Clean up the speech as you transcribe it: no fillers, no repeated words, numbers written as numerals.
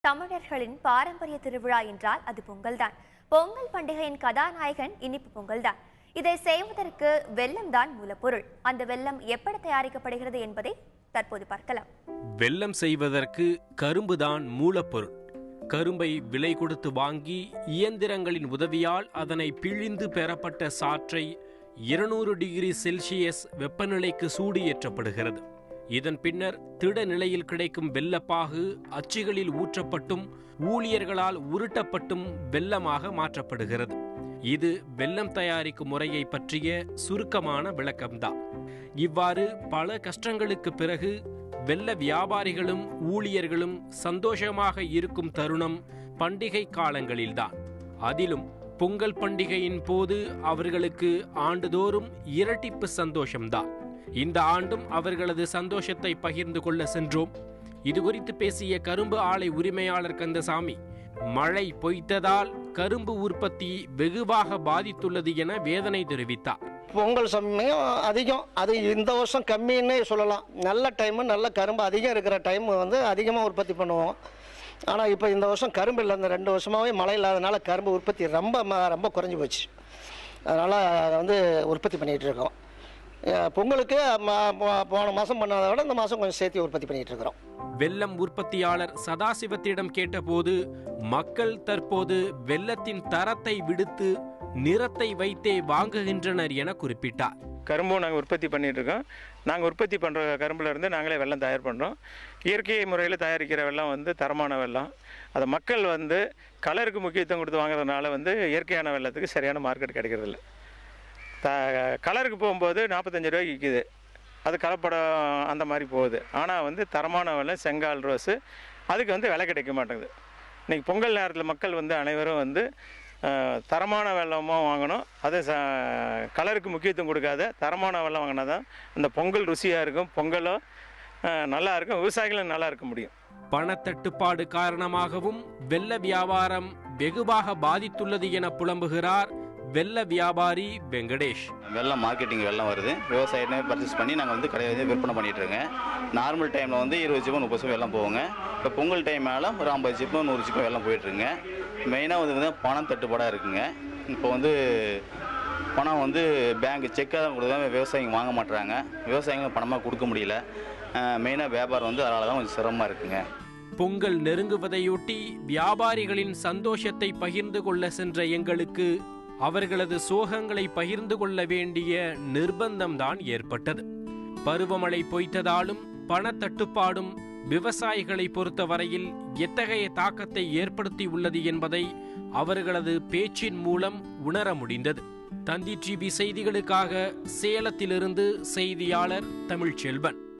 தமிழர்களின் பாரம்பரிய திருவிழா என்றால் அது பொங்கல்தான். பொங்கல் பண்டிகையின் கதாநாயகன் இனிப்பு பொங்கல்தான். இதை செய்வதற்கு வெல்லம் தான் மூலப்பொருள். அந்த வெல்லம் எப்படி தயாரிக்கப்படுகிறது என்பதை தற்போது பார்க்கலாம். வெல்லம் செய்வதற்கு கரும்புதான் மூலப்பொருள். கரும்பை விலை கொடுத்து வாங்கி இயந்திரங்களின் உதவியால் அதனை பிழிந்து பெறப்பட்ட சாற்றை 200 டிகிரி செல்சியஸ் வெப்பநிலைக்கு சூடு ஏற்றப்படுகிறது. இதன் பின்னர் திட நிலையில் கிடைக்கும் வெல்லப்பாகு அச்சுகளில் ஊற்றப்பட்டும் ஊழியர்களால் உருட்டப்பட்டும் வெல்லமாக மாற்றப்படுகிறது. இது வெல்லம் தயாரிக்கும் முறையை பற்றிய சுருக்கமான விளக்கம்தான். இவ்வாறு பல கஷ்டங்களுக்கு பிறகு வெல்ல வியாபாரிகளும் ஊழியர்களும் சந்தோஷமாக இருக்கும் தருணம் பண்டிகை காலங்களில்தான். அதிலும் பொங்கல் பண்டிகையின் போது அவர்களுக்கு ஆண்டுதோறும் இரட்டிப்பு சந்தோஷம்தான். இந்த ஆண்டும் அவர்களது சந்தோஷத்தை பகிர்ந்து கொள்ள சென்றோம். இது குறித்து பேசிய கரும்பு ஆலை உரிமையாளர் கந்தசாமி, மழை பொய்த்ததால் கரும்பு உற்பத்தி வெகுவாக பாதித்துள்ளது என வேதனை தெரிவித்தார். பொங்கல் சமயம் அதிகம், அது இந்த வருஷம் கம்மின்னே சொல்லலாம். நல்ல டைமு, நல்ல கரும்பு அதிகம் இருக்கிற டைம் அதிகமாக உற்பத்தி பண்ணுவோம். ஆனால் இப்போ இந்த வருஷம் கரும்பு இல்லை. இந்த 2 வருஷமாகவே மழை இல்லாதனால கரும்பு உற்பத்தி ரொம்ப குறைஞ்சி போச்சு. அதனால் உற்பத்தி பண்ணிகிட்டு இருக்கோம். பொங்கலுக்கு போன மாதம் பண்ணதை விட இந்த மாதம் கொஞ்சம் சேர்த்து உற்பத்தி பண்ணிகிட்டு இருக்கிறோம். வெல்லம் உற்பத்தியாளர் சதாசிவத்திடம் கேட்டபோது மக்கள் தற்போது வெல்லத்தின் தரத்தை விடுத்து நிறத்தை வைத்தே வாங்குகின்றனர் என குறிப்பிட்டார். கரும்பும் நாங்கள் உற்பத்தி பண்ணிட்டு இருக்கோம். நாங்கள் உற்பத்தி பண்ணுற கரும்புல இருந்து நாங்களே வெல்லம் தயார் பண்ணுறோம். இயற்கை முறையில் தயாரிக்கிற வெல்லம் தரமான வெல்லம். அதை மக்கள் கலருக்கு முக்கியத்துவம் கொடுத்து வாங்குறதுனால இயற்கையான வெல்லத்துக்கு சரியான மார்க்கெட் கிடைக்கிறதில்ல. கலருக்கு போகும்போது 45 ரூபாய்க்கு விற்கிது. அது கலப்படம் அந்த மாதிரி போகுது. ஆனால் தரமான வெல்லம் செங்கால் ரோஸு அதுக்கு விலை கிடைக்க மாட்டேங்குது. இன்றைக்கி பொங்கல் நேரத்தில் மக்கள் அனைவரும் தரமான வெல்லமாக வாங்கணும். அது கலருக்கு முக்கியத்துவம் கொடுக்காத தரமான வெல்லம் வாங்கினா தான் அந்த பொங்கல் ருசியாக இருக்கும், பொங்கலும் நல்லா இருக்கும், விவசாயிகளும் நல்லா இருக்க முடியும். பணத்தட்டுப்பாடு காரணமாகவும் வெல்ல வியாபாரம் வெகுவாக பாதித்துள்ளது என புலம்புகிறார் வெல்ல வியாபாரி வெங்கடேஷ். வெல்லம் மார்க்கெட்டிங் வெல்லம் வருது, விவசாயினே பர்ச்சேஸ் பண்ணி நாங்கள் கடையை விற்பனை பண்ணிட்டு இருக்கோங்க. நார்மல் டைமில் 20 சிப்பம் 30 சிப்பம் வெல்லம் போவோங்க. இப்போ பொங்கல் டைம் மேலே ஒரு 50 சிப்பம் 100 சிப்பம் வெல்லம் போயிட்டுருங்க. மெயினாக பணம் தட்டுப்பாடாக இருக்குங்க. இப்போ பணம் பேங்க் செக்காக தான் கொடுத்தா விவசாயிங்க வாங்க மாட்டுறாங்க. விவசாயிங்க பணமாக கொடுக்க முடியல. மெயினாக வியாபாரம் அதனால தான் கொஞ்சம் சிரமமாக இருக்குங்க. பொங்கல் நெருங்குவதையொட்டி வியாபாரிகளின் சந்தோஷத்தை பகிர்ந்து கொள்ள சென்ற எங்களுக்கு அவர்களது சோகங்களை பகிர்ந்து கொள்ள வேண்டிய நிர்பந்தம்தான் ஏற்பட்டது. பருவமழை பொய்த்ததாலும் பணத்தட்டுப்பாடும் விவசாயிகளை பொறுத்தவரையில் எத்தகைய தாக்கத்தை ஏற்படுத்தி உள்ளது என்பதை அவர்களது பேச்சின் மூலம் உணர முடிந்தது. தந்தி டிவி செய்திகளுக்காக சேலத்திலிருந்து செய்தியாளர் தமிழ்ச்செல்வன்.